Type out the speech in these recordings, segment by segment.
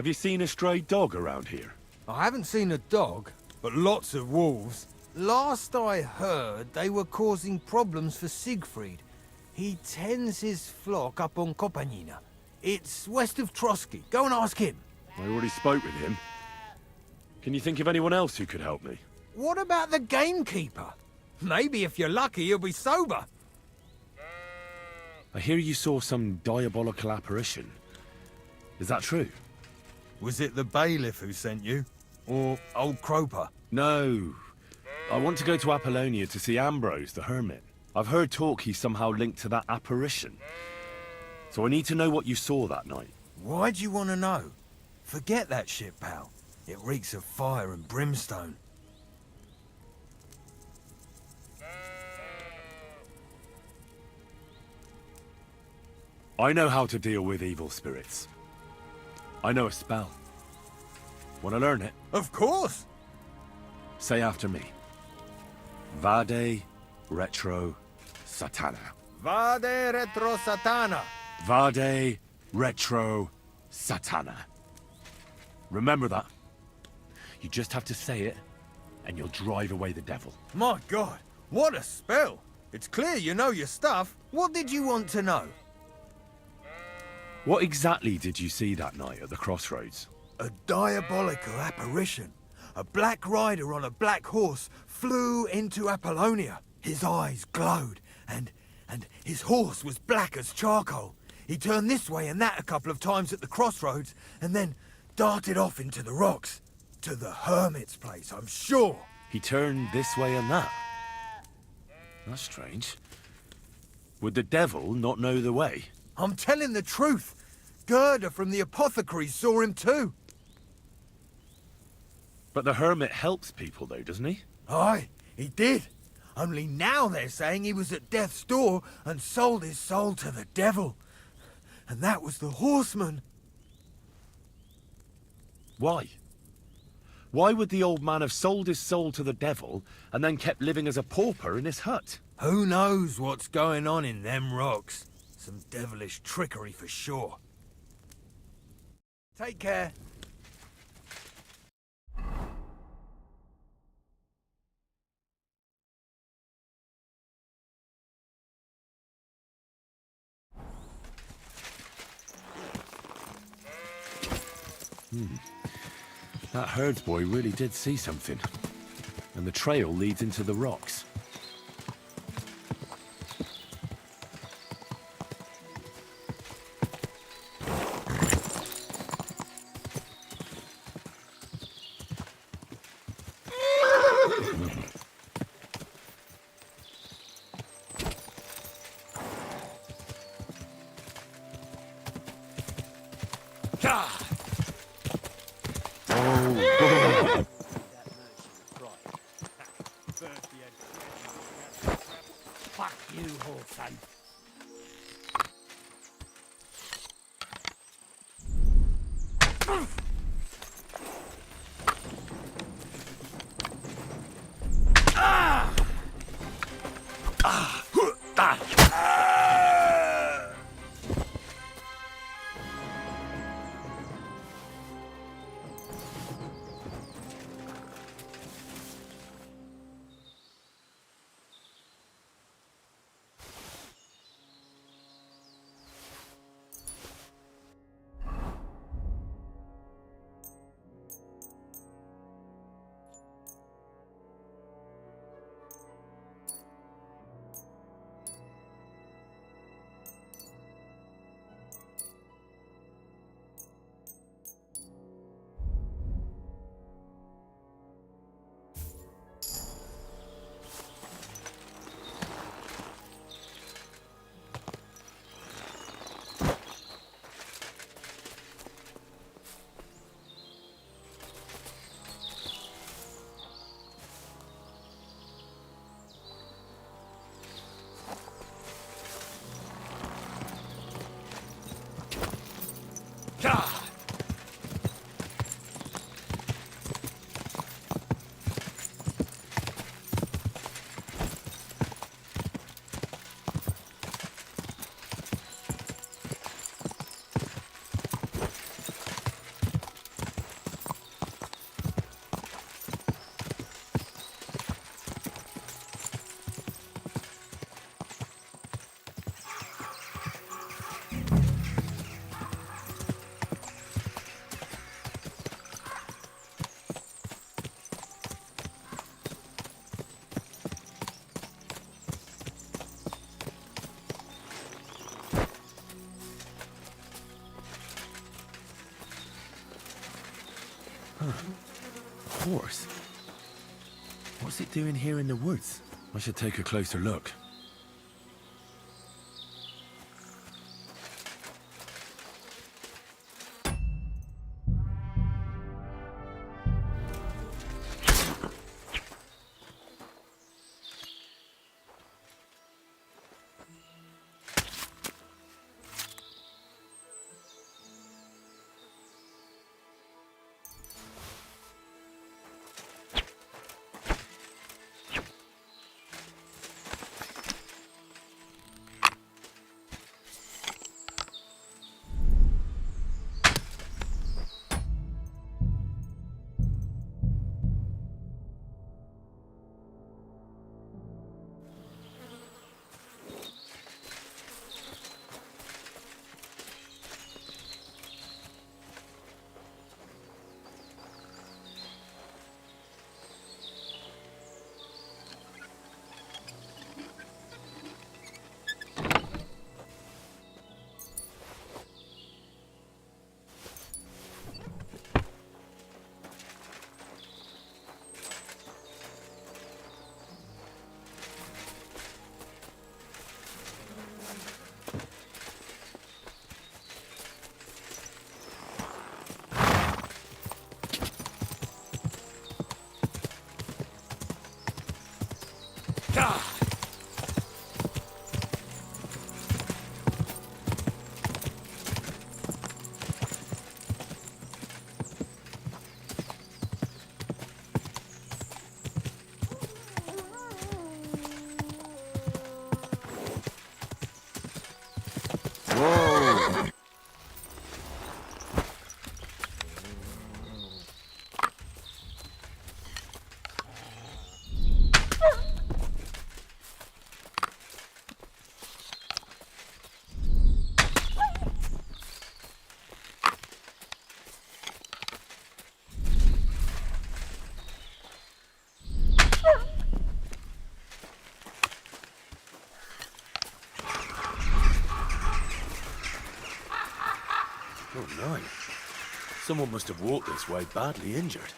Have you seen a stray dog around here? I haven't seen a dog, but lots of wolves. Last I heard, they were causing problems for Siegfried. He tends his flock up on Kopanina. It's west of Trotsky. Go and ask him. I already spoke with him. Can you think of anyone else who could help me? What about the gamekeeper? Maybe if you're lucky, he'll be sober. I hear you saw some diabolical apparition. Is that true? Was it the bailiff who sent you? Or old Croper? No. I want to go to Apollonia to see Ambrose, the Hermit. I've heard talk he's somehow linked to that apparition. So I need to know what you saw that night. Why'd you want to know? Forget that shit, pal. It reeks of fire and brimstone. I know how to deal with evil spirits. I know a spell. Want to learn it? Of course! Say after me. Vade retro satana. Vade retro satana. Vade retro satana. Remember that. You just have to say it, and you'll drive away the devil. My God, what a spell! It's clear you know your stuff. What did you want to know? What exactly did you see that night at the crossroads? A diabolical apparition. A black rider on a black horse flew into Apollonia. His eyes glowed, and his horse was black as charcoal. He turned this way and that a couple of times at the crossroads, and then darted off into the rocks. To the Hermit's place, I'm sure. He turned this way and that. That's strange. Would the devil not know the way? I'm telling the truth. Gerda from the apothecary saw him too. But the Hermit helps people though, doesn't he? Aye, he did. Only now they're saying he was at death's door and sold his soul to the devil. And that was the horseman. Why? Why would the old man have sold his soul to the devil and then kept living as a pauper in his hut? Who knows what's going on in them rocks? Some devilish trickery for sure. Take care. That herdsboy really did see something. And the trail leads into the rocks. Fuck you, whoreson. horse? What's it doing here in the woods? I should take a closer look. Oh, no. Someone must have walked this way badly injured.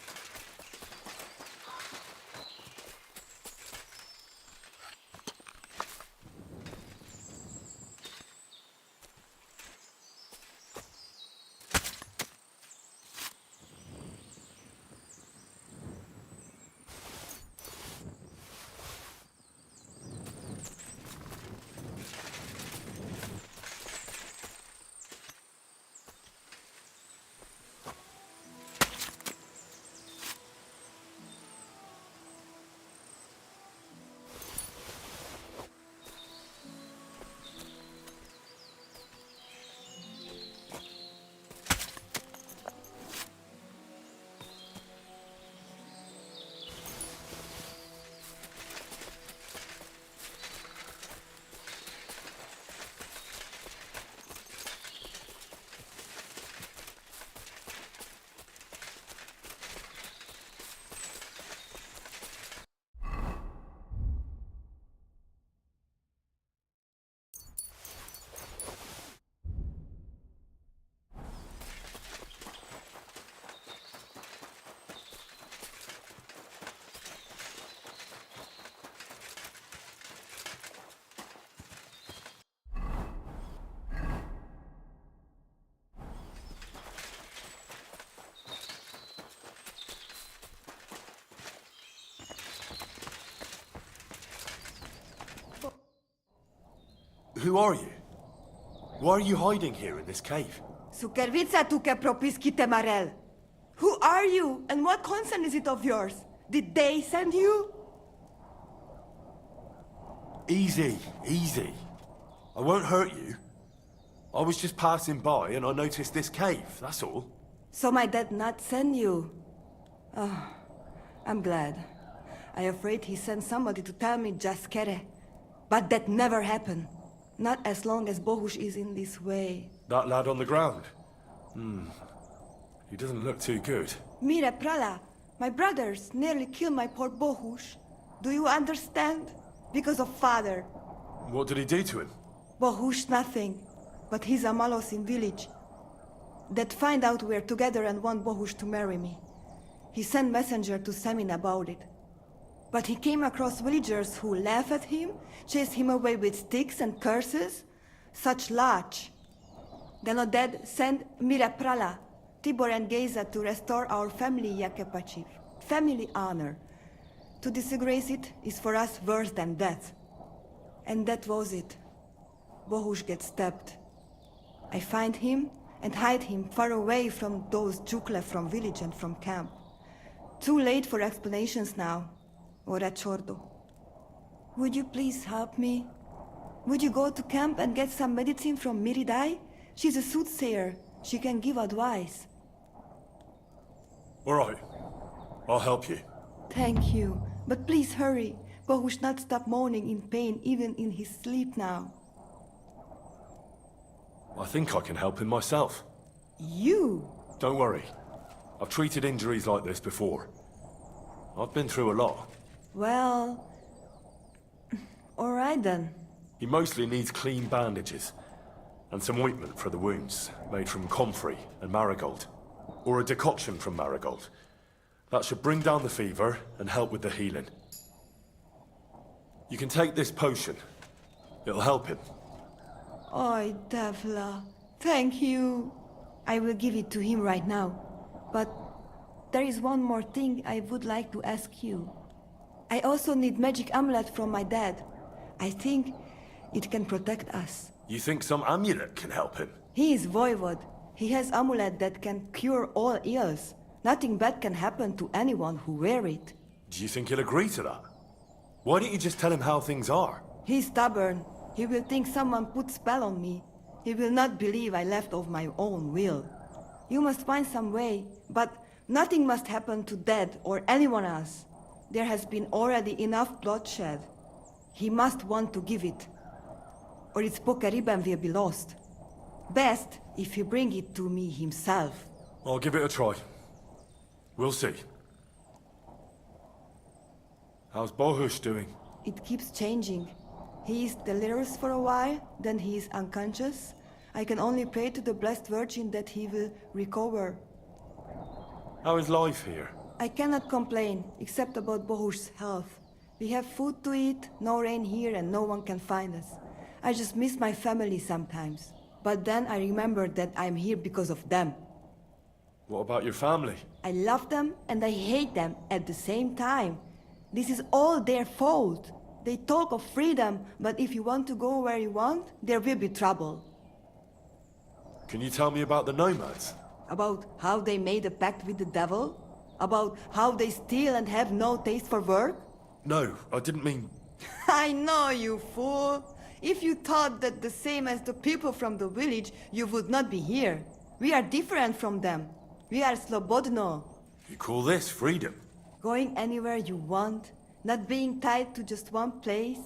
Who are you? Why are you hiding here in this cave? Sukervica tu ke propiskite Marel. Who are you, and what concern is it of yours? Did they send you? Easy, easy. I won't hurt you. I was just passing by and I noticed this cave, that's all. So my dad not send you? Oh, I'm glad. I afraid he sent somebody to tell me just kere. But that never happened. Not as long as Bohush is in this way. That lad on the ground? He doesn't look too good. Mire, Prala, my brothers nearly killed my poor Bohush. Do you understand? Because of father. What did he do to him? Bohush nothing, but he's a Malos in village. That find out we're together and want Bohush to marry me. He sent messenger to Samin about it. But he came across villagers who laugh at him, chase him away with sticks and curses. Such large. Then Oded sent Miraprala, Tibor and Geza to restore our family Yakepachi. Family honor. To disgrace it is for us worse than death. And that was it. Bohush gets stabbed. I find him and hide him far away from those Jukle from village and from camp. Too late for explanations now. Ora chordo. Would you please help me? Would you go to camp and get some medicine from Miridai? She's a soothsayer. She can give advice. All right. I'll help you. Thank you. But please hurry. Bohush not stop moaning in pain even in his sleep now. I think I can help him myself. You? Don't worry. I've treated injuries like this before. I've been through a lot. Well... all right then. He mostly needs clean bandages. And some ointment for the wounds, made from comfrey and marigold. Or a decoction from marigold. That should bring down the fever and help with the healing. You can take this potion. It'll help him. Oi, Devla. Thank you. I will give it to him right now. But there is one more thing I would like to ask you. I also need magic amulet from my dad. I think it can protect us. You think some amulet can help him? He is voivod. He has amulet that can cure all ills. Nothing bad can happen to anyone who wear it. Do you think he'll agree to that? Why don't you just tell him how things are? He's stubborn. He will think someone put spell on me. He will not believe I left of my own will. You must find some way, but nothing must happen to Dad or anyone else. There has been already enough bloodshed. He must want to give it, or its Pokariban will be lost. Best if he bring it to me himself. I'll give it a try. We'll see. How's Bohush doing? It keeps changing. He is delirious for a while, then he is unconscious. I can only pray to the Blessed Virgin that he will recover. How is life here? I cannot complain, except about Bohush's health. We have food to eat, no rain here, and no one can find us. I just miss my family sometimes. But then I remember that I'm here because of them. What about your family? I love them and I hate them at the same time. This is all their fault. They talk of freedom, but if you want to go where you want, there will be trouble. Can you tell me about the nomads? About how they made a pact with the devil? About how they steal and have no taste for work? No, I didn't mean... I know, you fool! If you thought that the same as the people from the village, you would not be here. We are different from them. We are slobodno. You call this freedom? Going anywhere you want, not being tied to just one place,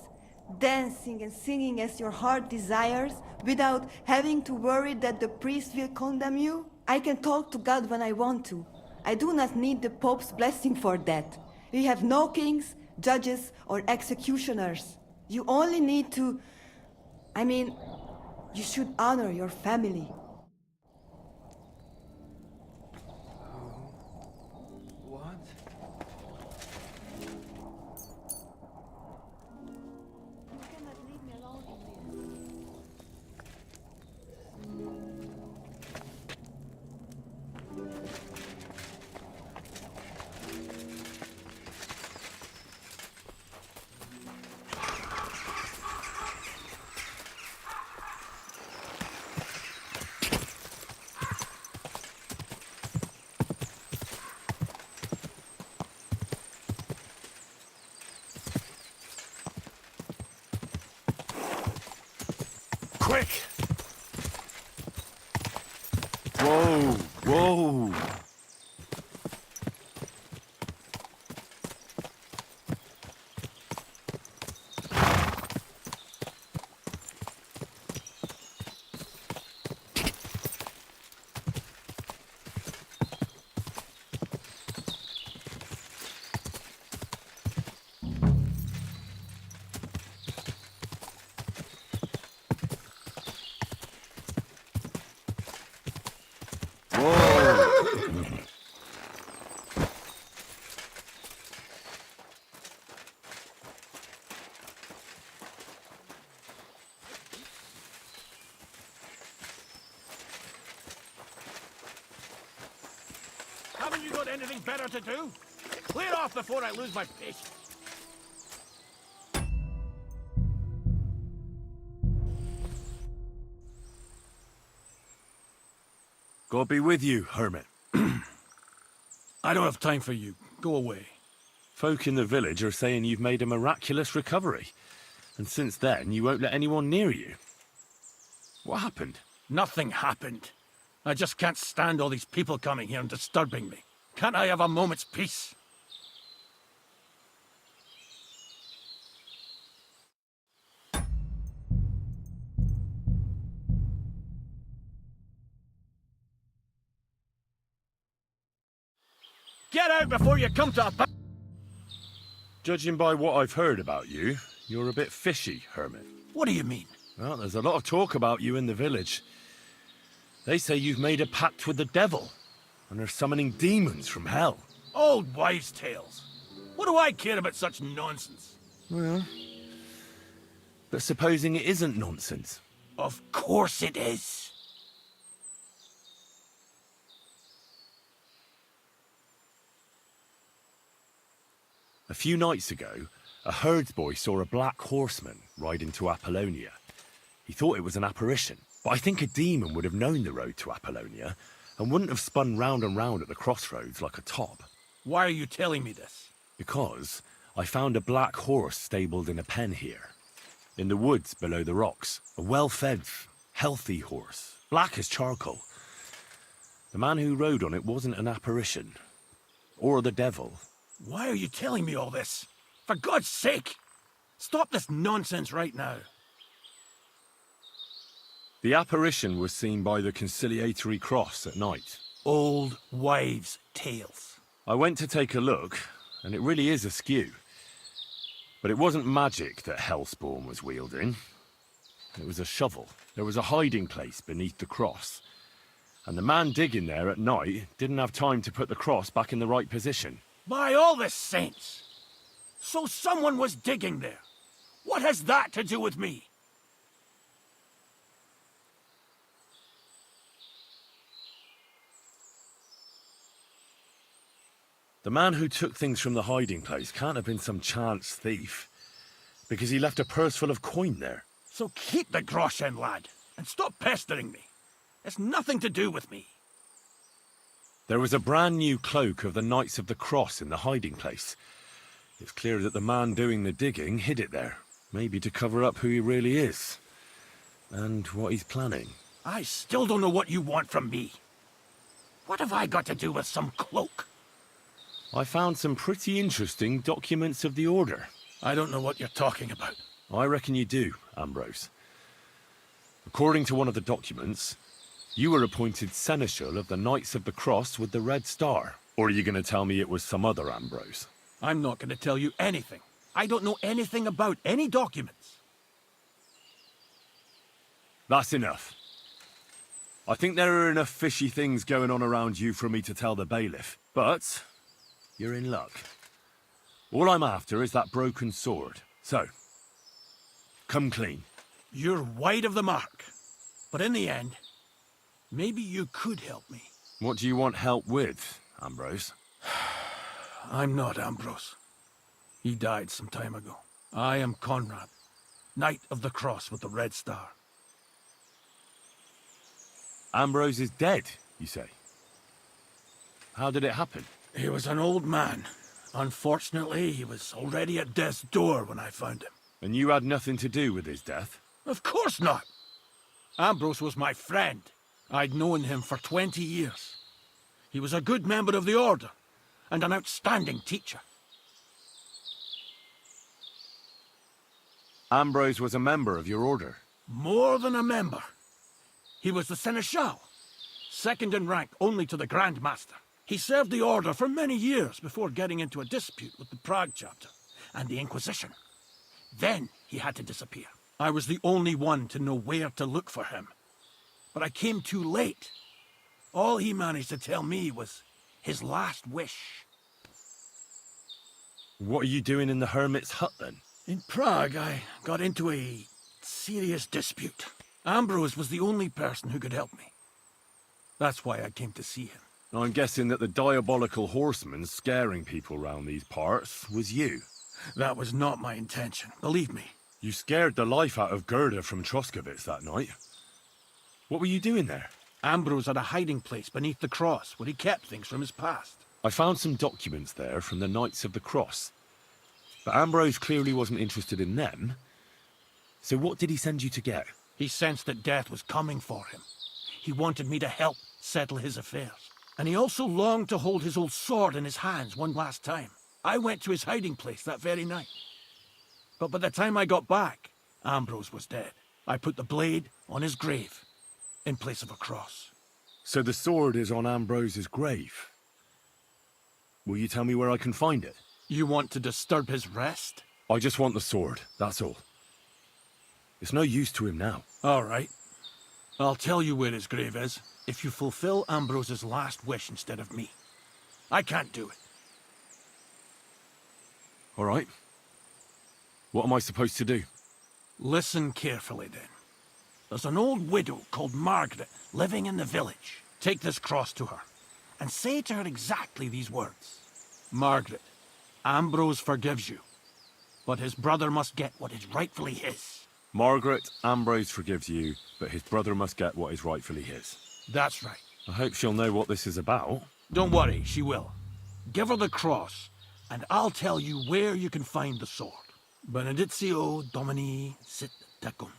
dancing and singing as your heart desires, without having to worry that the priest will condemn you. I can talk to God when I want to. I do not need the Pope's blessing for that. We have no kings, judges, or executioners. You only need to... you should honor your family. What? You cannot leave me alone in this. Quick! Whoa, whoa! Whoa! you got anything better to do? Clear off before I lose my patience. God be with you, Hermit. I don't have time for you. Go away. Folk in the village are saying you've made a miraculous recovery. And since then, you won't let anyone near you. What happened? Nothing happened. I just can't stand all these people coming here and disturbing me. Can't I have a moment's peace? Get out before you come to a... Judging by what I've heard about you, you're a bit fishy, Hermit. What do you mean? Well, there's a lot of talk about you in the village. They say you've made a pact with the devil, and are summoning demons from hell. Old wives' tales. What do I care about such nonsense? Well, but supposing it isn't nonsense. Of course it is. A few nights ago, a herdsboy saw a black horseman ride into Apollonia. He thought it was an apparition, but I think a demon would have known the road to Apollonia and wouldn't have spun round and round at the crossroads like a top. Why are you telling me this? Because I found a black horse stabled in a pen here. In the woods below the rocks. A well-fed, healthy horse. Black as charcoal. The man who rode on it wasn't an apparition. Or the devil. Why are you telling me all this? For God's sake! Stop this nonsense right now. The apparition was seen by the conciliatory cross at night. Old wives' tales. I went to take a look, and it really is askew. But it wasn't magic that Hellspawn was wielding. It was a shovel. There was a hiding place beneath the cross. And the man digging there at night didn't have time to put the cross back in the right position. By all the saints! So someone was digging there. What has that to do with me? The man who took things from the hiding place can't have been some chance thief. Because he left a purse full of coin there. So keep the groschen, lad, and stop pestering me. It's nothing to do with me. There was a brand new cloak of the Knights of the Cross in the hiding place. It's clear that the man doing the digging hid it there. Maybe to cover up who he really is. And what he's planning. I still don't know what you want from me. What have I got to do with some cloak? I found some pretty interesting documents of the Order. I don't know what you're talking about. I reckon you do, Ambrose. According to one of the documents, you were appointed Seneschal of the Knights of the Cross with the Red Star. Or are you going to tell me it was some other Ambrose? I'm not going to tell you anything. I don't know anything about any documents. That's enough. I think there are enough fishy things going on around you for me to tell the bailiff. But you're in luck. All I'm after is that broken sword. So, come clean. You're wide of the mark. But in the end, maybe you could help me. What do you want help with, Ambrose? I'm not Ambrose. He died some time ago. I am Conrad, Knight of the Cross with the Red Star. Ambrose is dead, you say? How did it happen? He was an old man. Unfortunately, he was already at death's door when I found him. And you had nothing to do with his death? Of course not. Ambrose was my friend. I'd known him for 20 years. He was a good member of the Order, and an outstanding teacher. Ambrose was a member of your order? More than a member. He was the Seneschal, second in rank only to the Grand Master. He served the Order for many years before getting into a dispute with the Prague chapter and the Inquisition. Then he had to disappear. I was the only one to know where to look for him. But I came too late. All he managed to tell me was his last wish. What are you doing in the Hermit's hut, then? In Prague, I got into a serious dispute. Ambrose was the only person who could help me. That's why I came to see him. I'm guessing that the diabolical horseman scaring people round these parts was you. That was not my intention, believe me. You scared the life out of Gerda from Troskovitz that night. What were you doing there? Ambrose had a hiding place beneath the cross where he kept things from his past. I found some documents there from the Knights of the Cross. But Ambrose clearly wasn't interested in them. So what did he send you to get? He sensed that death was coming for him. He wanted me to help settle his affairs. And he also longed to hold his old sword in his hands one last time. I went to his hiding place that very night. But by the time I got back, Ambrose was dead. I put the blade on his grave, in place of a cross. So the sword is on Ambrose's grave. Will you tell me where I can find it? You want to disturb his rest? I just want the sword, that's all. It's no use to him now. All right. I'll tell you where his grave is, if you fulfill Ambrose's last wish instead of me. I can't do it. All right. What am I supposed to do? Listen carefully, then. There's an old widow called Margaret living in the village. Take this cross to her, and say to her exactly these words. Margaret, Ambrose forgives you, but his brother must get what is rightfully his. Margaret, Ambrose forgives you, but his brother must get what is rightfully his. That's right. I hope she'll know what this is about. Don't worry, she will. Give her the cross, and I'll tell you where you can find the sword. Benedictio Domini sit tecum.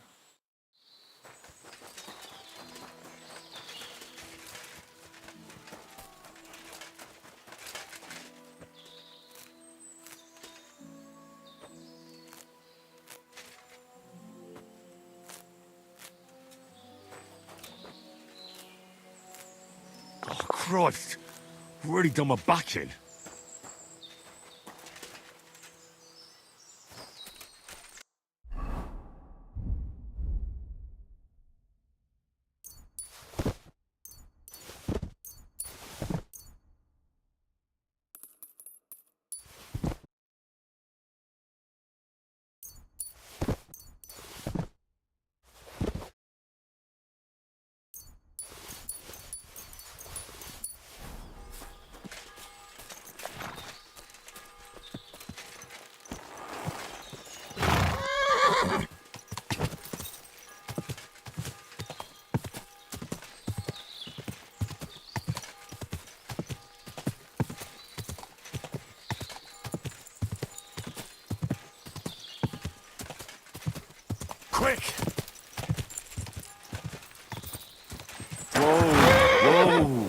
Oh, Christ! I've really done my back in. Quick! Whoa!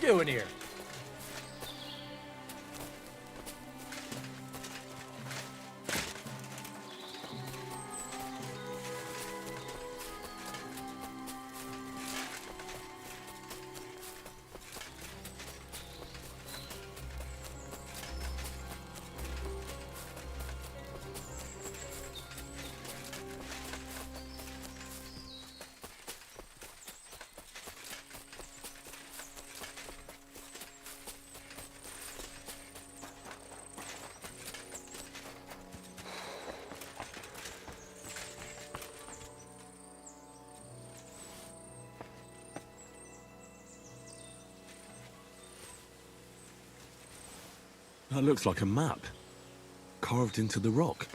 doing here? That looks like a map, carved into the rock.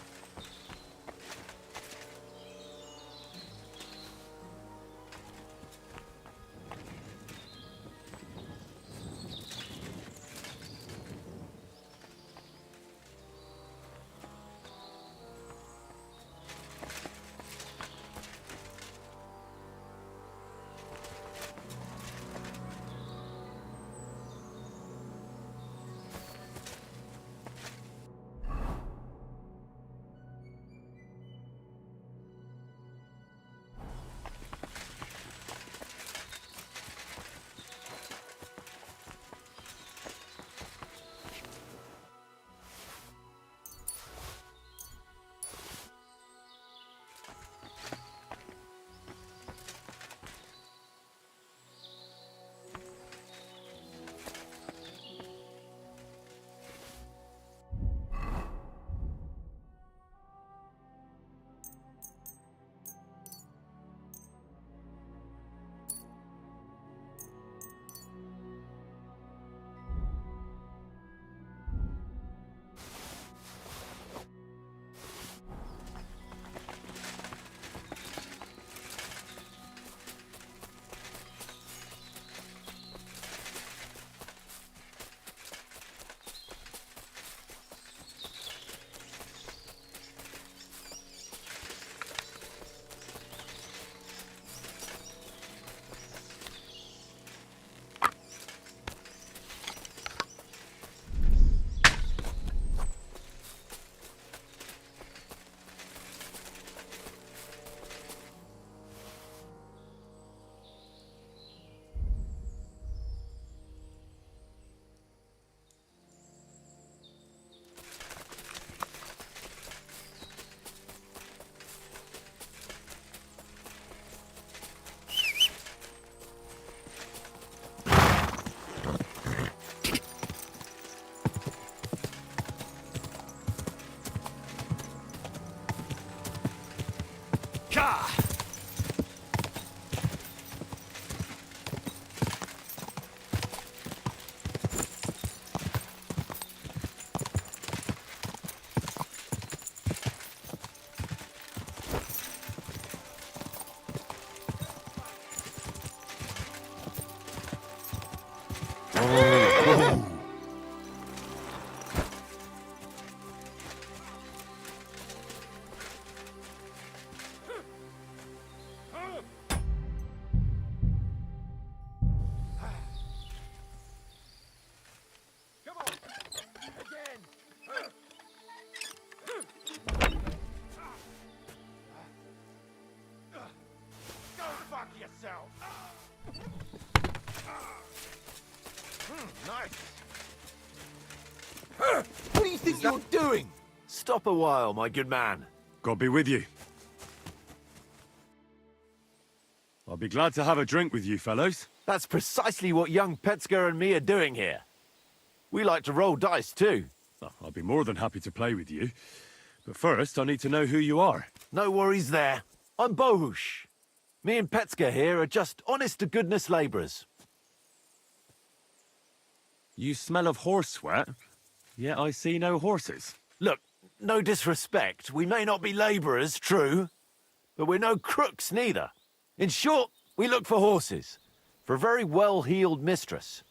What do you think you're doing? Stop a while, my good man. God be with you. I'll be glad to have a drink with you, fellows. That's precisely what young Petska and me are doing here. We like to roll dice, too. Oh, I'll be more than happy to play with you. But first, I need to know who you are. No worries there. I'm Bohush. Me and Petska here are just honest-to-goodness labourers. You smell of horse sweat, yet I see no horses. Look, no disrespect. We may not be labourers, true, but we're no crooks neither. In short, we look for horses, for a very well-heeled mistress.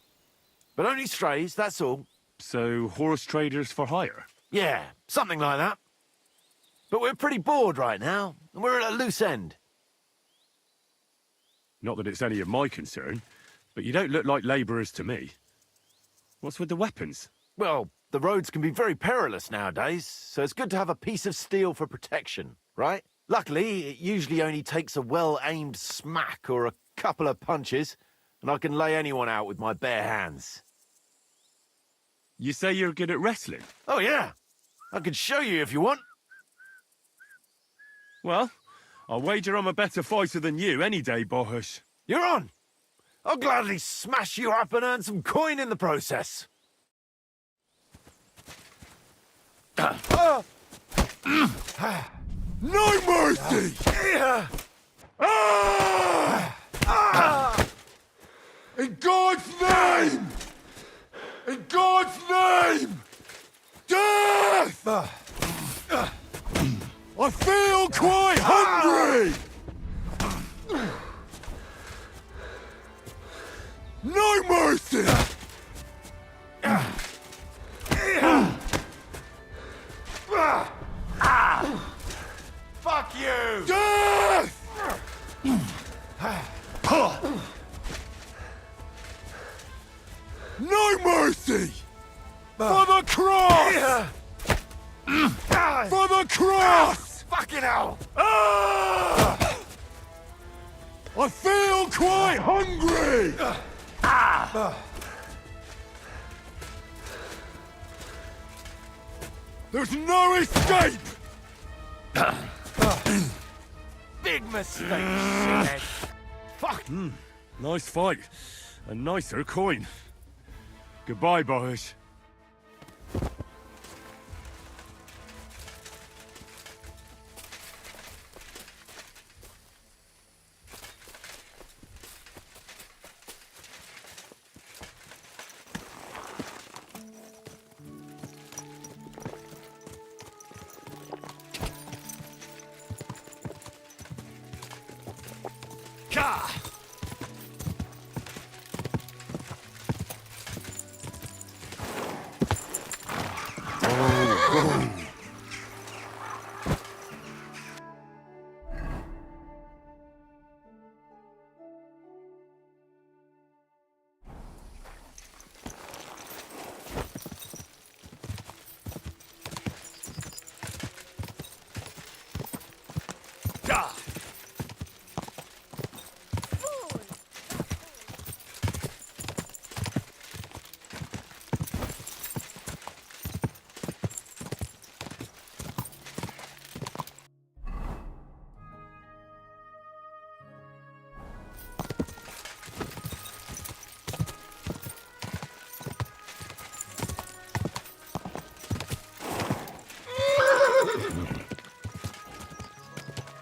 But only strays, that's all. So, horse traders for hire? Yeah, something like that. But we're pretty bored right now, and we're at a loose end. Not that it's any of my concern, But you don't look like labourers to me. What's with the weapons? Well, the roads can be very perilous nowadays, so it's good to have a piece of steel for protection, right? Luckily, it usually only takes a well-aimed smack or a couple of punches, and I can lay anyone out with my bare hands. You say you're good at wrestling? Oh, yeah. I could show you if you want. Well, I'll wager I'm a better fighter than you any day, Bohush. You're on. I'll gladly smash you up and earn some coin in the process. No mercy! In God's name! In God's name! Death! I feel quite hungry! No mercy! Fuck you! Death! No mercy! For the cross! For the cross! Fucking hell! I feel quite hungry! There's no escape! Big mistake, shithead. Fuck! Nice fight. A nicer coin. Goodbye, Bohush.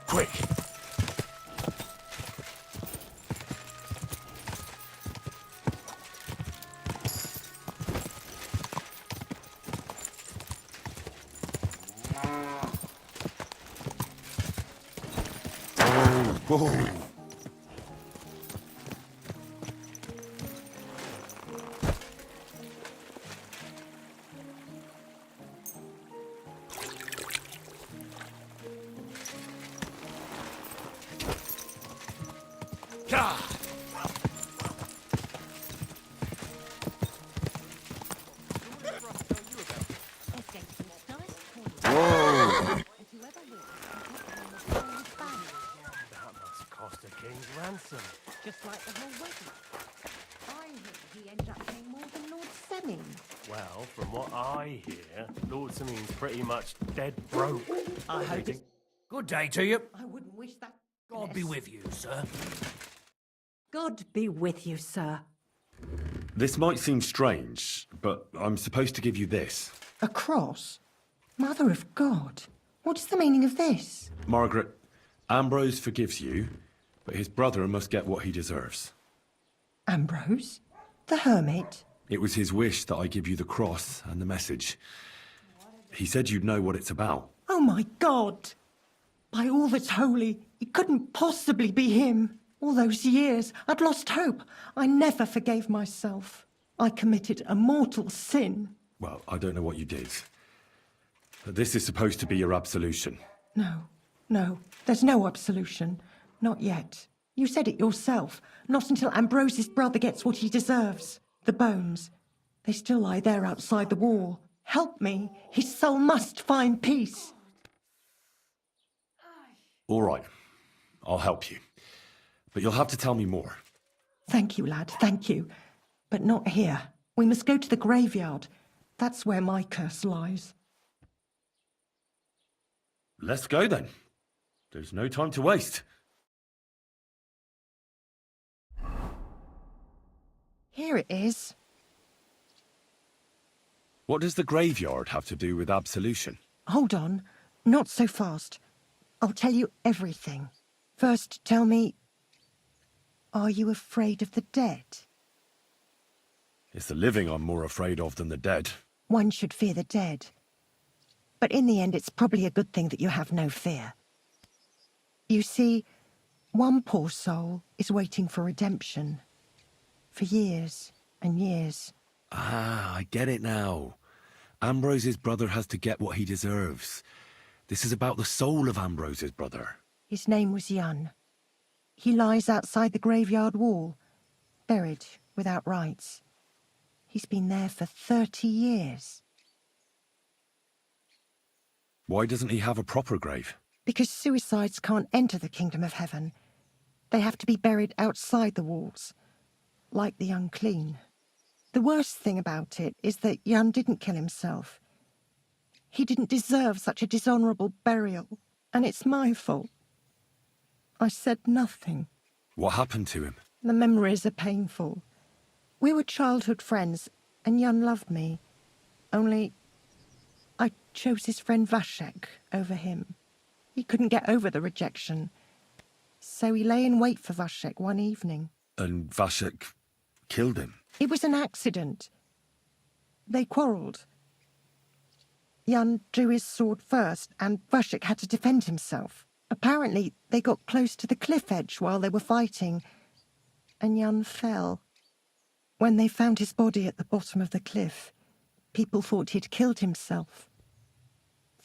Quick! Whoa! Cost a king's ransom, just like the whole wedding. I hear he ended up paying more than Lord Semming. Well, from what I hear, Lord Simeon's pretty much dead broke. I hope it... Good day to you. I wouldn't wish that. God be with you, sir. God be with you, sir. This might seem strange, but I'm supposed to give you this. A cross? Mother of God. What is the meaning of this? Margaret, Ambrose forgives you, but his brother must get what he deserves. Ambrose? The hermit? It was his wish that I give you the cross and the message. He said you'd know what it's about. Oh my God! By all that's holy, it couldn't possibly be him. All those years, I'd lost hope. I never forgave myself. I committed a mortal sin. Well, I don't know what you did. But this is supposed to be your absolution. No, there's no absolution. Not yet. You said it yourself. Not until Ambrose's brother gets what he deserves. The bones. They still lie there outside the wall. Help me. His soul must find peace. All right. I'll help you. But you'll have to tell me more. Thank you, lad, thank you. But not here. We must go to the graveyard. That's where my curse lies. Let's go then. There's no time to waste. Here it is. What does the graveyard have to do with absolution? Hold on. Not so fast. I'll tell you everything. First, tell me, are you afraid of the dead? It's the living I'm more afraid of than the dead. One should fear the dead. But in the end, it's probably a good thing that you have no fear. You see, one poor soul is waiting for redemption. For years and years. Ah, I get it now. Ambrose's brother has to get what he deserves. This is about the soul of Ambrose's brother. His name was Jan. He lies outside the graveyard wall, buried without rites. He's been there for 30 years. Why doesn't he have a proper grave? Because suicides can't enter the kingdom of heaven. They have to be buried outside the walls, like the unclean. The worst thing about it is that Jan didn't kill himself. He didn't deserve such a dishonourable burial, and it's my fault. I said nothing. What happened to him? The memories are painful. We were childhood friends, and Jan loved me. Only, I chose his friend Vashek over him. He couldn't get over the rejection. So he lay in wait for Vashek one evening. And Vashek killed him? It was an accident. They quarrelled. Jan drew his sword first, and Vashek had to defend himself. Apparently, they got close to the cliff edge while they were fighting, and Jan fell. When they found his body at the bottom of the cliff, people thought he'd killed himself.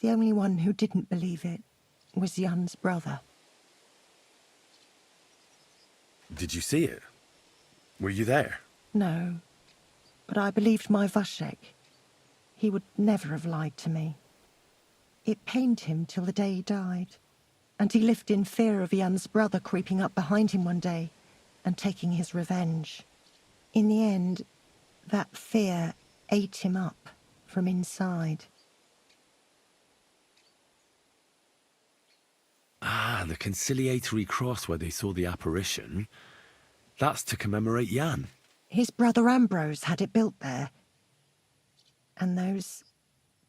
The only one who didn't believe it was Jan's brother. Did you see it? Were you there? No, but I believed my Vashek. He would never have lied to me. It pained him till the day he died, and he lived in fear of Jan's brother creeping up behind him one day and taking his revenge. In the end, that fear ate him up from inside. Ah, the conciliatory cross where they saw the apparition. That's to commemorate Jan. His brother Ambrose had it built there. And those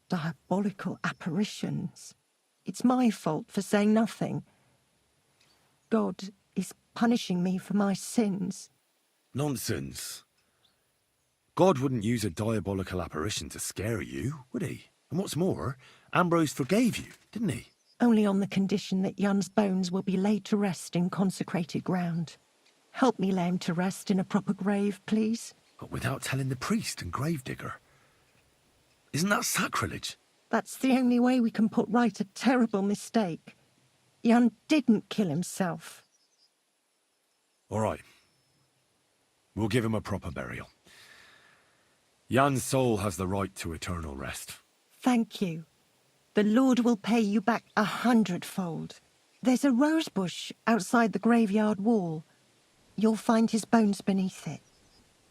diabolical apparitions. It's my fault for saying nothing. God is punishing me for my sins. Nonsense. God wouldn't use a diabolical apparition to scare you, would he? And what's more, Ambrose forgave you, didn't he? Only on the condition that Jan's bones will be laid to rest in consecrated ground. Help me lay him to rest in a proper grave, please. But without telling the priest and gravedigger. Isn't that sacrilege? That's the only way we can put right a terrible mistake. Jan didn't kill himself. All right. We'll give him a proper burial. Jan's soul has the right to eternal rest. Thank you. The Lord will pay you back 100-fold. There's a rose bush outside the graveyard wall. You'll find his bones beneath it.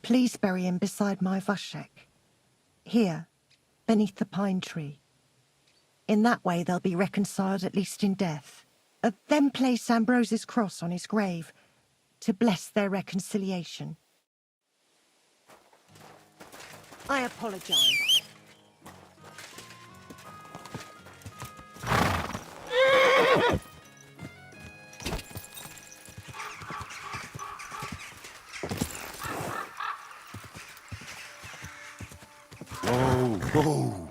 Please bury him beside my Vashek. Here, beneath the pine tree. In that way they'll be reconciled at least in death. Then place Ambrose's cross on his grave to bless their reconciliation. I apologize. Whoa, whoa.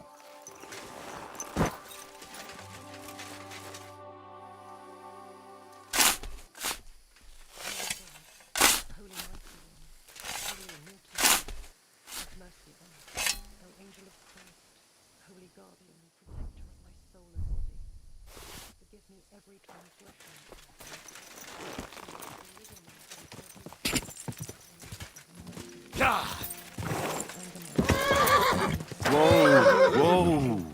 Every transgression. Whoa, whoa.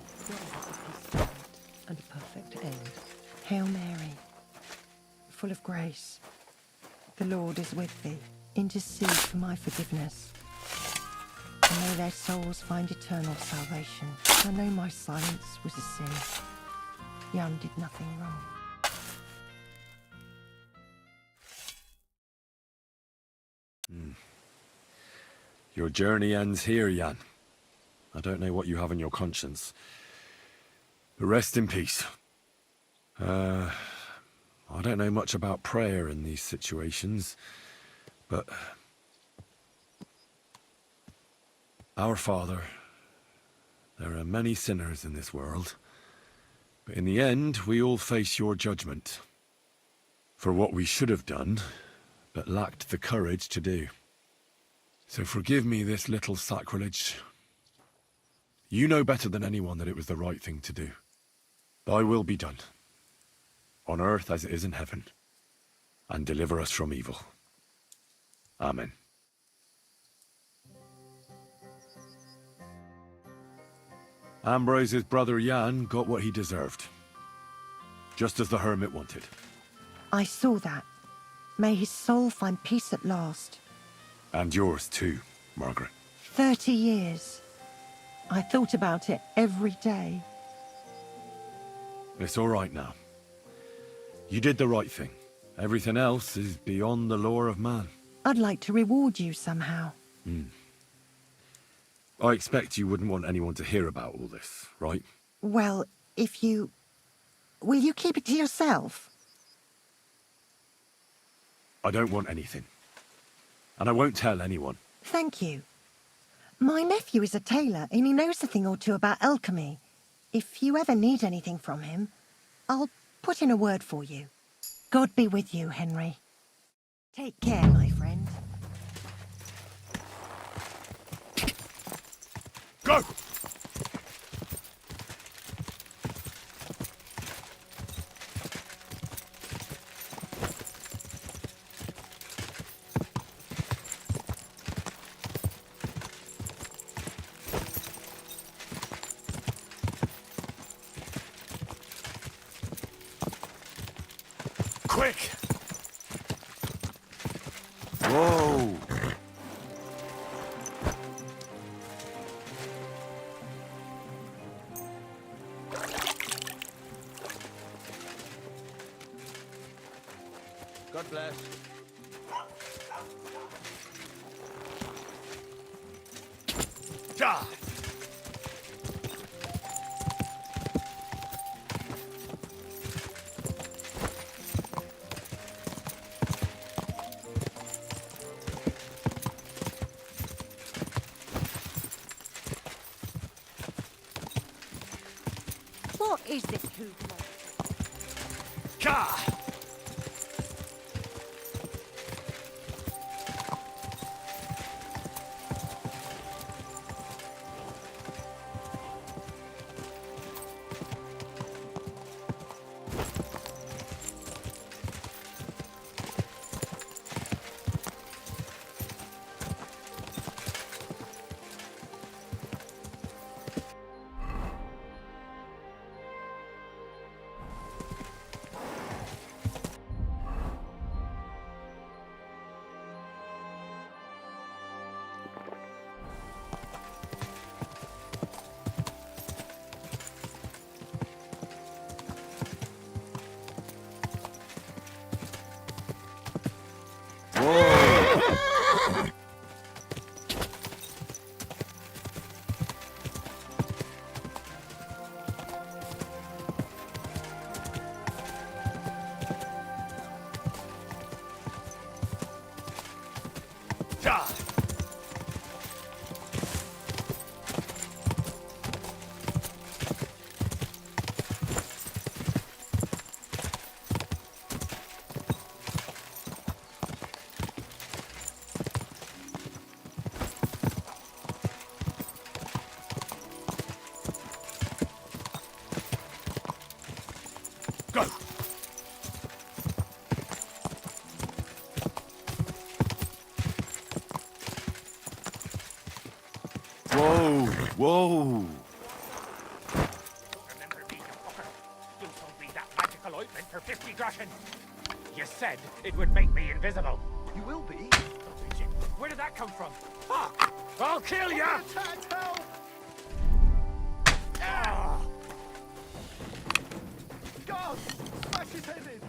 And a perfect end. Hail Mary, full of grace, the Lord is with thee. Intercede for my forgiveness. And may their souls find eternal salvation. I know my silence was a sin. Jan did nothing wrong. Your journey ends here, Jan. I don't know what you have on your conscience. But rest in peace. I don't know much about prayer in these situations, but... Our Father, there are many sinners in this world, but in the end, we all face your judgment for what we should have done, but lacked the courage to do. So forgive me this little sacrilege. You know better than anyone that it was the right thing to do. Thy will be done, on earth as it is in heaven, and deliver us from evil. Amen. Ambrose's brother Jan got what he deserved, just as the Hermit wanted. I saw that. May his soul find peace at last. And yours too, Margaret. 30 years. I thought about it every day. It's all right now. You did the right thing. Everything else is beyond the law of man. I'd like to reward you somehow. I expect you wouldn't want anyone to hear about all this, right? Well, if you... Will you keep it to yourself? I don't want anything. And I won't tell anyone. Thank you. My nephew is a tailor and he knows a thing or two about alchemy. If you ever need anything from him, I'll put in a word for you. God be with you, Henry. Take care, my friend. Go! Quick! Whoa! God bless. Die! What is this hoodlum? Ka! Whoa, whoa. Remember me, you fucker. You sold me that magical ointment for 50 groschen. You said it would make me invisible. You will be. Where did that come from? Fuck! I'll kill you! Ah! God! Smash his head in!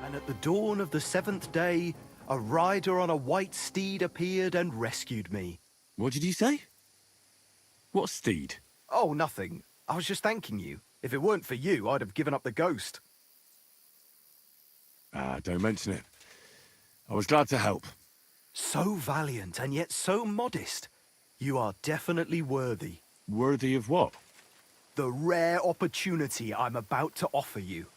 And at the dawn of the 7th day, a rider on a white steed appeared and rescued me. What did you say? What steed? Oh, nothing. I was just thanking you. If it weren't for you, I'd have given up the ghost. Ah, don't mention it. I was glad to help. So valiant and yet so modest. You are definitely worthy. Worthy of what? The rare opportunity I'm about to offer you.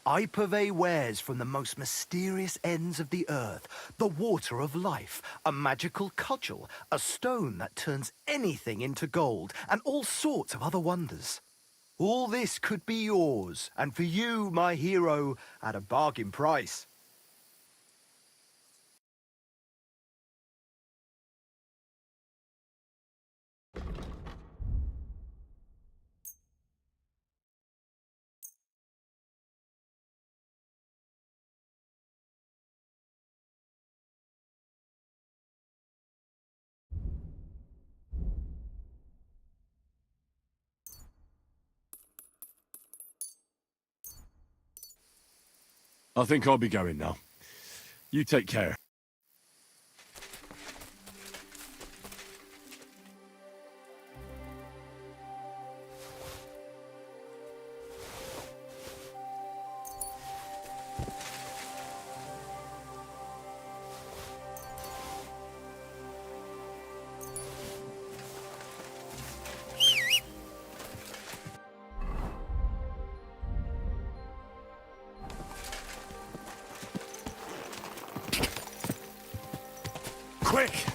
I purvey wares from the most mysterious ends of the earth. The water of life, a magical cudgel, a stone that turns anything into gold, and all sorts of other wonders. All this could be yours, and for you, my hero, at a bargain price. I think I'll be going now. You take care. Quick!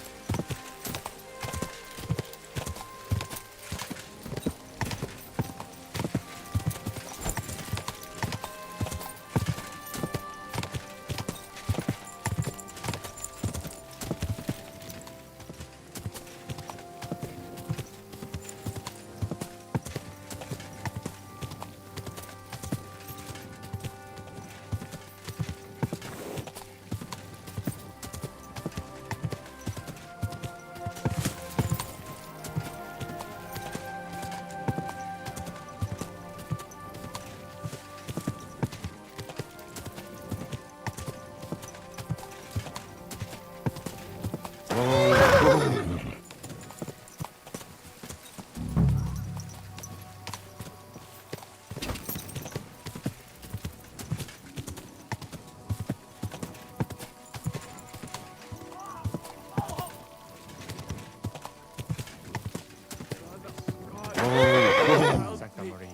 Santa Maria,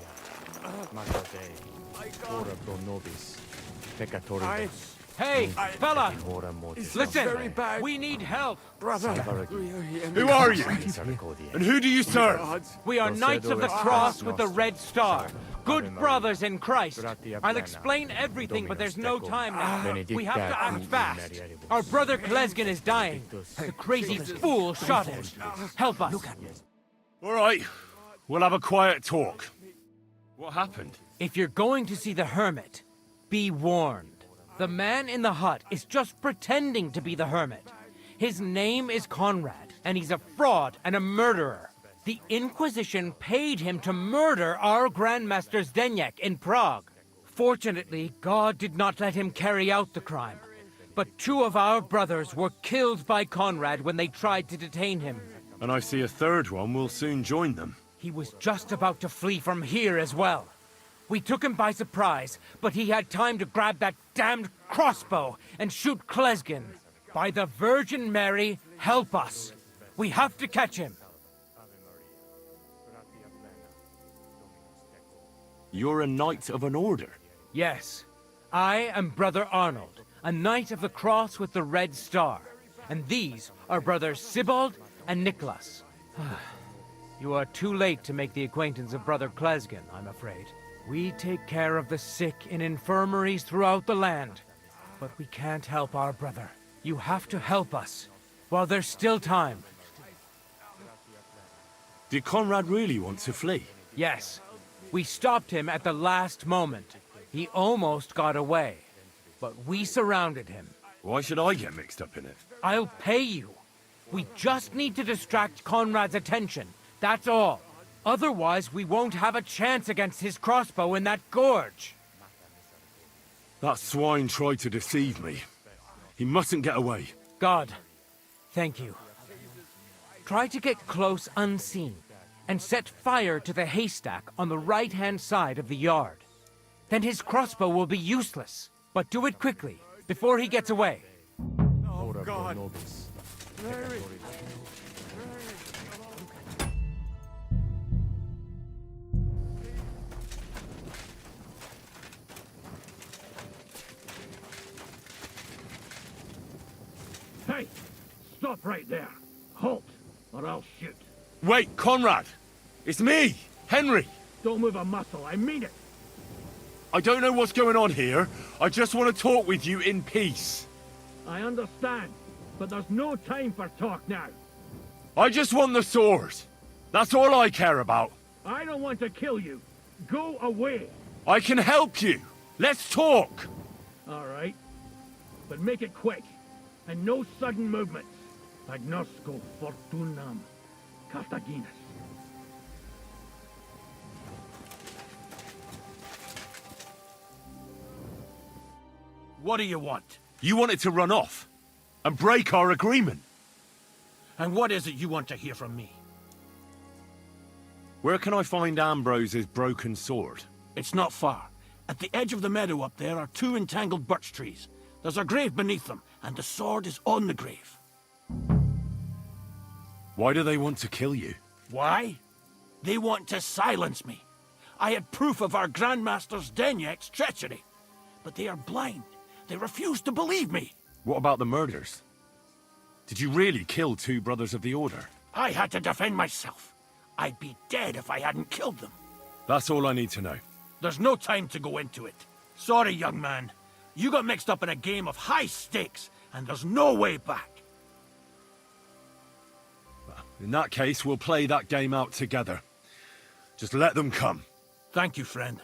Mater Dei, ora pro nobis, peccatoribus. Hey, fella! Ora mortis Listen, nostre. we need help. Who are you? And who do you serve? We are Knights of the Cross with the Red Star. Good brothers in Christ. I'll explain everything, but there's no time now. We have to act fast. Our brother Klesgen is dying. The crazy fool shot him. Help us. All right. We'll have a quiet talk. What happened? If you're going to see the Hermit, be warned. The man in the hut is just pretending to be the Hermit. His name is Conrad, and he's a fraud and a murderer. The Inquisition paid him to murder our Grandmaster Zdeněk in Prague. Fortunately, God did not let him carry out the crime. But 2 of our brothers were killed by Conrad when they tried to detain him. And I see a third one will soon join them. He was just about to flee from here as well. We took him by surprise, but he had time to grab that damned crossbow and shoot Klesgen. By the Virgin Mary, help us. We have to catch him. You're a knight of an order. Yes, I am Brother Arnold, a Knight of the Cross with the Red Star. And these are Brothers Sibald and Nicholas. You are too late to make the acquaintance of Brother Klesgen, I'm afraid. We take care of the sick in infirmaries throughout the land. But we can't help our brother. You have to help us, while there's still time. Did Conrad really want to flee? Yes. We stopped him at the last moment. He almost got away. But we surrounded him. Why should I get mixed up in it? I'll pay you. We just need to distract Conrad's attention. That's all. Otherwise, we won't have a chance against his crossbow in that gorge. That swine tried to deceive me. He mustn't get away. God, thank you. Try to get close unseen, and set fire to the haystack on the right-hand side of the yard. Then his crossbow will be useless. But do it quickly, before he gets away. Oh, God. Hey! Stop right there. Halt, or I'll shoot. Wait, Conrad! It's me, Henry! Don't move a muscle, I mean it. I don't know what's going on here. I just want to talk with you in peace. I understand, but there's no time for talk now. I just want the sword. That's all I care about. I don't want to kill you. Go away. I can help you. Let's talk. All right. But make it quick. And no sudden movements. Agnosco fortunam Cartaginus. What do you want? You wanted to run off and break our agreement. And what is it you want to hear from me? Where can I find Ambrose's broken sword? It's not far. At the edge of the meadow up there are 2 entangled birch trees. There's a grave beneath them, and the sword is on the grave. Why do they want to kill you? Why? They want to silence me. I had proof of our Grandmaster's Denyek's treachery. But they are blind. They refuse to believe me. What about the murders? Did you really kill 2 brothers of the Order? I had to defend myself. I'd be dead if I hadn't killed them. That's all I need to know. There's no time to go into it. Sorry, young man. You got mixed up in a game of high stakes, and there's no way back. In that case, we'll play that game out together. Just let them come. Thank you, friend.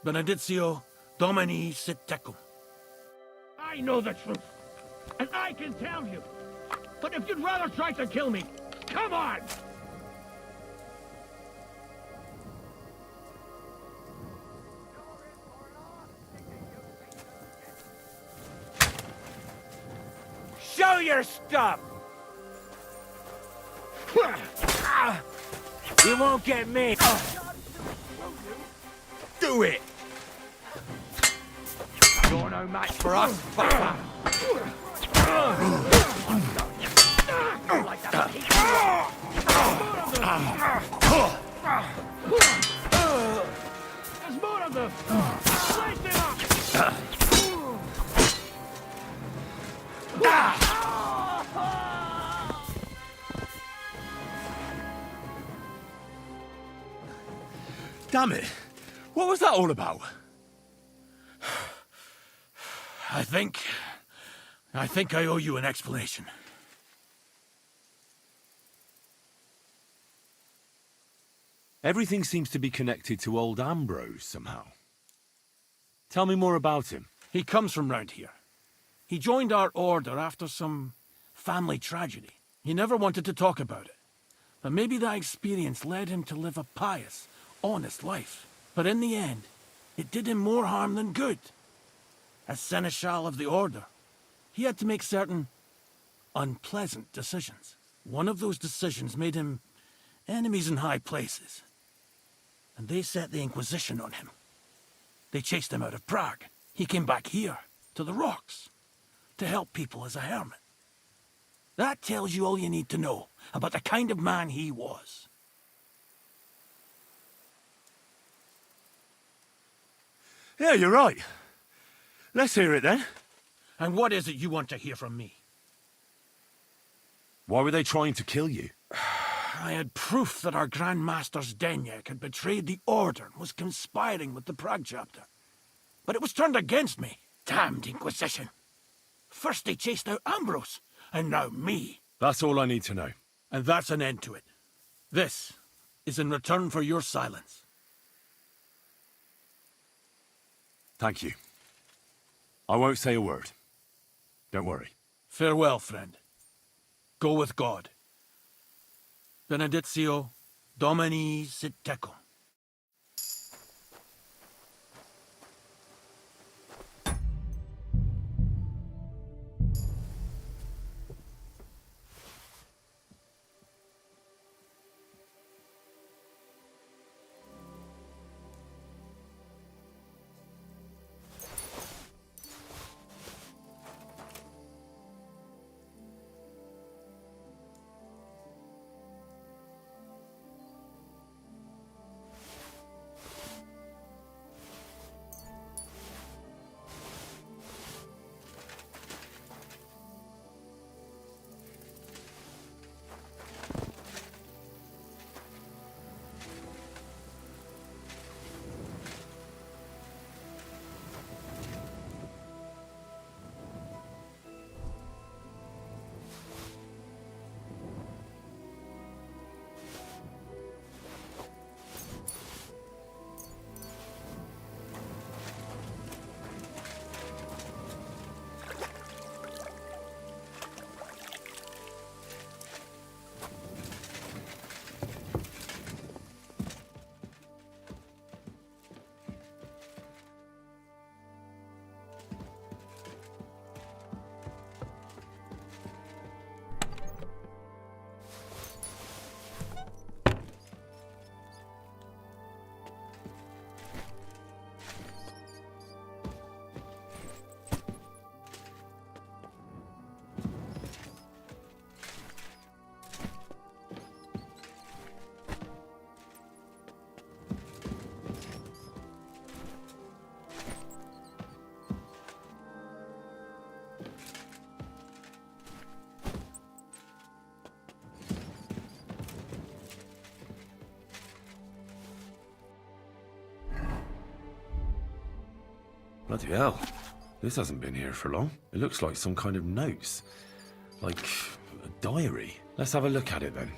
Benedictio Domini sit tecum. I know the truth, and I can tell you. But if you'd rather try to kill me, come on! Show your stuff! You won't get me. Do it! You're no match for us, fucker. There's more of them! Light them up! Damn it! What was that all about? I think I owe you an explanation. Everything seems to be connected to old Ambrose somehow. Tell me more about him. He comes from round here. He joined our order after some family tragedy. He never wanted to talk about it. But maybe that experience led him to live a pious, honest life. But in the end, it did him more harm than good. As Seneschal of the Order, he had to make certain unpleasant decisions. One of those decisions made him enemies in high places. And they set the Inquisition on him. They chased him out of Prague. He came back here, to the rocks, to help people as a hermit. That tells you all you need to know about the kind of man he was. Yeah, you're right. Let's hear it then. And what is it you want to hear from me? Why were they trying to kill you? I had proof that our Grand Master's Denyek had betrayed the Order and was conspiring with the Prague chapter. But it was turned against me. Damned Inquisition. First they chased out Ambrose, and now me. That's all I need to know. And that's an end to it. This is in return for your silence. Thank you. I won't say a word. Don't worry. Farewell, friend. Go with God. Benedictio Domini sit tecum. Bloody hell. This hasn't been here for long. It looks like some kind of notes. Like a diary. Let's have a look at it then.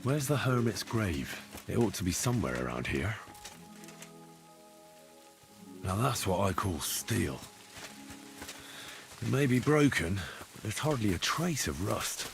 Where's the Hermit's grave? It ought to be somewhere around here. Now that's what I call steel. It may be broken, but there's hardly a trace of rust.